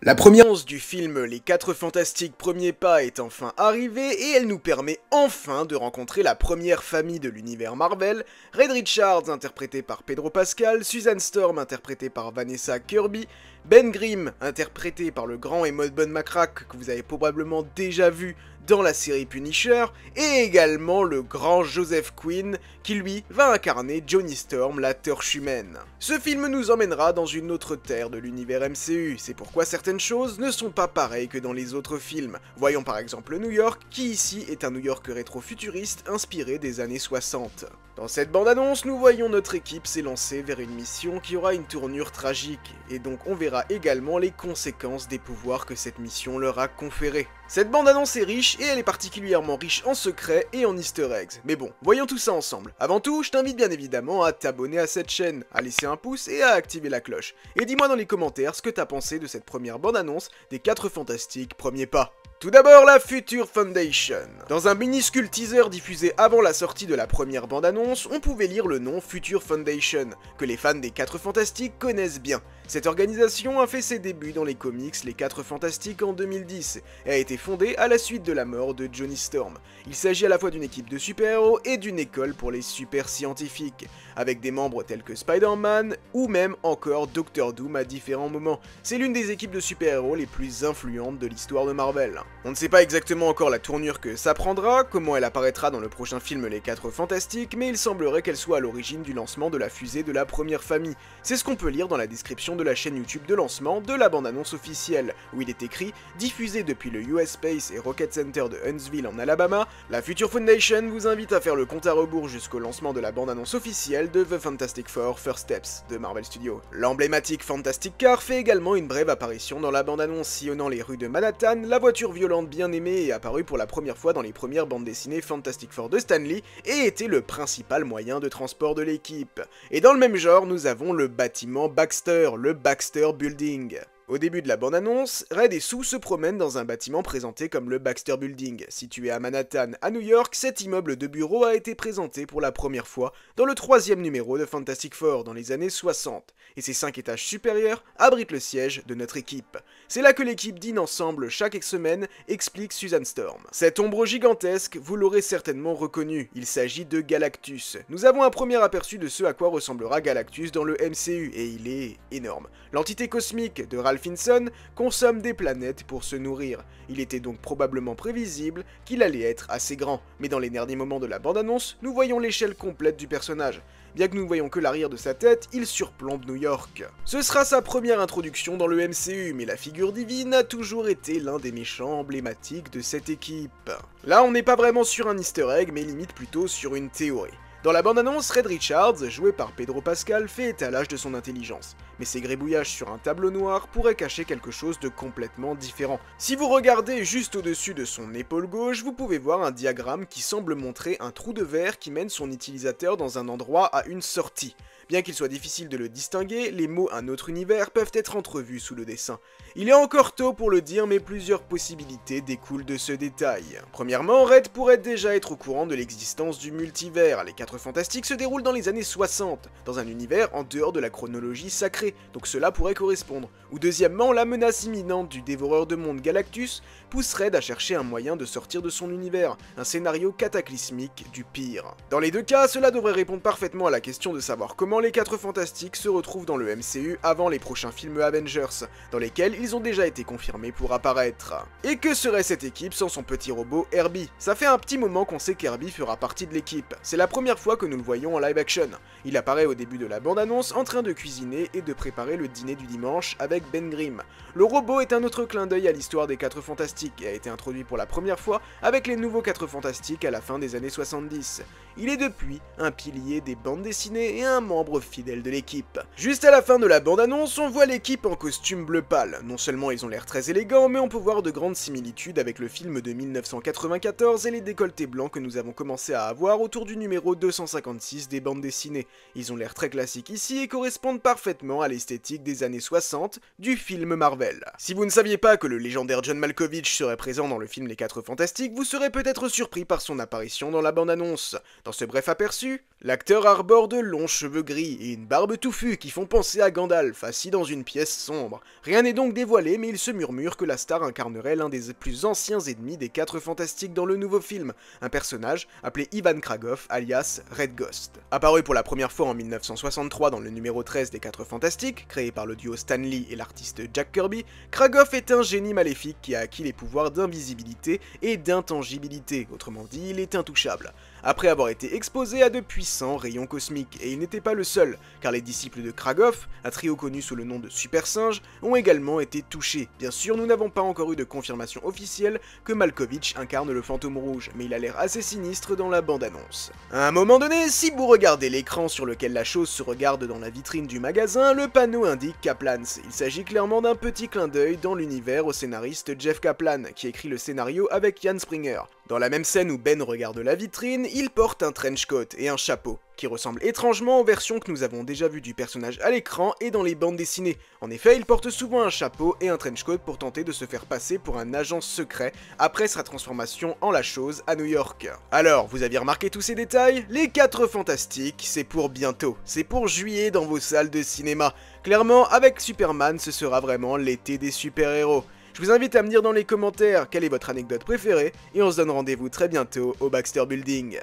La première annonce du film Les 4 Fantastiques Premiers Pas est enfin arrivée et elle nous permet enfin de rencontrer la première famille de l'univers Marvel, Reed Richards interprété par Pedro Pascal, Susan Storm interprétée par Vanessa Kirby, Ben Grimm interprété par le grand et Maud McCrack que vous avez probablement déjà vu dans la série Punisher, et également le grand Joseph Quinn, qui lui va incarner Johnny Storm, la torche humaine. Ce film nous emmènera dans une autre terre de l'univers MCU, c'est pourquoi certaines choses ne sont pas pareilles que dans les autres films. Voyons par exemple New York, qui ici est un New York rétro-futuriste inspiré des années 60. Dans cette bande-annonce, nous voyons notre équipe s'élancer vers une mission qui aura une tournure tragique, et donc on verra également les conséquences des pouvoirs que cette mission leur a conférés. Cette bande-annonce est riche, et elle est particulièrement riche en secrets et en easter eggs. Mais bon, voyons tout ça ensemble. Avant tout, je t'invite bien évidemment à t'abonner à cette chaîne, à laisser un pouce et à activer la cloche. Et dis-moi dans les commentaires ce que t'as pensé de cette première bande-annonce des 4 Fantastiques Premiers Pas. Tout d'abord, la Future Foundation. Dans un minuscule teaser diffusé avant la sortie de la première bande-annonce, on pouvait lire le nom Future Foundation, que les fans des 4 Fantastiques connaissent bien. Cette organisation a fait ses débuts dans les comics Les 4 Fantastiques en 2010, et a été fondée à la suite de la mort de Johnny Storm. Il s'agit à la fois d'une équipe de super-héros et d'une école pour les super scientifiques, avec des membres tels que Spider-Man, ou même encore Doctor Doom à différents moments. C'est l'une des équipes de super-héros les plus influentes de l'histoire de Marvel. On ne sait pas exactement encore la tournure que ça prendra, comment elle apparaîtra dans le prochain film Les 4 Fantastiques, mais il semblerait qu'elle soit à l'origine du lancement de la fusée de la première famille. C'est ce qu'on peut lire dans la description de la chaîne YouTube de lancement de la bande-annonce officielle, où il est écrit « Diffusé depuis le US Space et Rocket Center de Huntsville en Alabama, la Future Foundation vous invite à faire le compte à rebours jusqu'au lancement de la bande-annonce officielle de The Fantastic Four First Steps de Marvel Studios. » L'emblématique Fantastic Car fait également une brève apparition dans la bande-annonce, sillonnant les rues de Manhattan. La voiture violente bien aimée est apparue pour la première fois dans les premières bandes dessinées Fantastic Four de Stan Lee et était le principal moyen de transport de l'équipe. Et dans le même genre, nous avons le bâtiment Baxter, le Baxter Building. Au début de la bande-annonce, Red et Sue se promènent dans un bâtiment présenté comme le Baxter Building. Situé à Manhattan, à New York, cet immeuble de bureau a été présenté pour la première fois dans le 3e numéro de Fantastic Four dans les années 60, et ses 5 étages supérieurs abritent le siège de notre équipe. C'est là que l'équipe dîne ensemble chaque semaine, explique Susan Storm. Cette ombre gigantesque, vous l'aurez certainement reconnu, il s'agit de Galactus. Nous avons un premier aperçu de ce à quoi ressemblera Galactus dans le MCU, et il est énorme. L'entité cosmique de Ralph Finson consomme des planètes pour se nourrir. Il était donc probablement prévisible qu'il allait être assez grand, mais dans les derniers moments de la bande-annonce, nous voyons l'échelle complète du personnage. Bien que nous ne voyons que l'arrière de sa tête, il surplombe New York. Ce sera sa première introduction dans le MCU, mais la figure divine a toujours été l'un des méchants emblématiques de cette équipe. Là, on n'est pas vraiment sur un easter egg, mais limite plutôt sur une théorie. Dans la bande-annonce, Reed Richards, joué par Pedro Pascal, fait étalage de son intelligence, mais ses gribouillages sur un tableau noir pourraient cacher quelque chose de complètement différent. Si vous regardez juste au-dessus de son épaule gauche, vous pouvez voir un diagramme qui semble montrer un trou de verre qui mène son utilisateur dans un endroit à une sortie. Bien qu'il soit difficile de le distinguer, les mots « un autre univers » peuvent être entrevus sous le dessin. Il est encore tôt pour le dire, mais plusieurs possibilités découlent de ce détail. Premièrement, Red pourrait déjà être au courant de l'existence du multivers. Les 4 Fantastiques se déroulent dans les années 60, dans un univers en dehors de la chronologie sacrée, donc cela pourrait correspondre. Ou deuxièmement, la menace imminente du dévoreur de monde Galactus pousse Red à chercher un moyen de sortir de son univers, un scénario cataclysmique du pire. Dans les deux cas, cela devrait répondre parfaitement à la question de savoir comment les 4 Fantastiques se retrouvent dans le MCU avant les prochains films Avengers, dans lesquels ils ont déjà été confirmés pour apparaître. Et que serait cette équipe sans son petit robot Herbie? Ça fait un petit moment qu'on sait qu'Herbie fera partie de l'équipe, c'est la première fois que nous le voyons en live action. Il apparaît au début de la bande-annonce en train de cuisiner et de préparer le dîner du dimanche avec Ben Grimm. Le robot est un autre clin d'œil à l'histoire des 4 Fantastiques et a été introduit pour la première fois avec les nouveaux 4 Fantastiques à la fin des années 70. Il est depuis un pilier des bandes dessinées et un membre fidèle de l'équipe. Juste à la fin de la bande-annonce, on voit l'équipe en costume bleu pâle. Non seulement ils ont l'air très élégants, mais on peut voir de grandes similitudes avec le film de 1994 et les décolletés blancs que nous avons commencé à avoir autour du numéro 256 des bandes dessinées. Ils ont l'air très classiques ici et correspondent parfaitement à l'esthétique des années 60 du film Marvel. Si vous ne saviez pas que le légendaire John Malkovich serait présent dans le film Les 4 Fantastiques, vous serez peut-être surpris par son apparition dans la bande-annonce. Dans ce bref aperçu, l'acteur arbore de longs cheveux gris gris et une barbe touffue qui font penser à Gandalf, assis dans une pièce sombre. Rien n'est donc dévoilé, mais il se murmure que la star incarnerait l'un des plus anciens ennemis des 4 Fantastiques dans le nouveau film, un personnage appelé Ivan Kragoff, alias Red Ghost. Apparu pour la première fois en 1963 dans le numéro 13 des 4 Fantastiques, créé par le duo Stan Lee et l'artiste Jack Kirby, Kragoff est un génie maléfique qui a acquis les pouvoirs d'invisibilité et d'intangibilité, autrement dit, il est intouchable. Après avoir été exposé à de puissants rayons cosmiques, et il n'était pas le seul, car les disciples de Kragoff, un trio connu sous le nom de Super Singe, ont également été touchés. Bien sûr, nous n'avons pas encore eu de confirmation officielle que Malkovich incarne le fantôme rouge, mais il a l'air assez sinistre dans la bande-annonce. À un moment donné, si vous regardez l'écran sur lequel la chose se regarde dans la vitrine du magasin, le panneau indique Kaplans. Il s'agit clairement d'un petit clin d'œil dans l'univers au scénariste Jeff Kaplan, qui écrit le scénario avec Jan Springer. Dans la même scène où Ben regarde la vitrine, il porte un trench coat et un chapeau, qui ressemblent étrangement aux versions que nous avons déjà vues du personnage à l'écran et dans les bandes dessinées. En effet, il porte souvent un chapeau et un trench coat pour tenter de se faire passer pour un agent secret après sa transformation en la chose à New York. Alors, vous aviez remarqué tous ces détails? Les 4 Fantastiques, c'est pour bientôt, c'est pour juillet dans vos salles de cinéma. Clairement, avec Superman, ce sera vraiment l'été des super-héros. Je vous invite à me dire dans les commentaires quelle est votre anecdote préférée, et on se donne rendez-vous très bientôt au Baxter Building.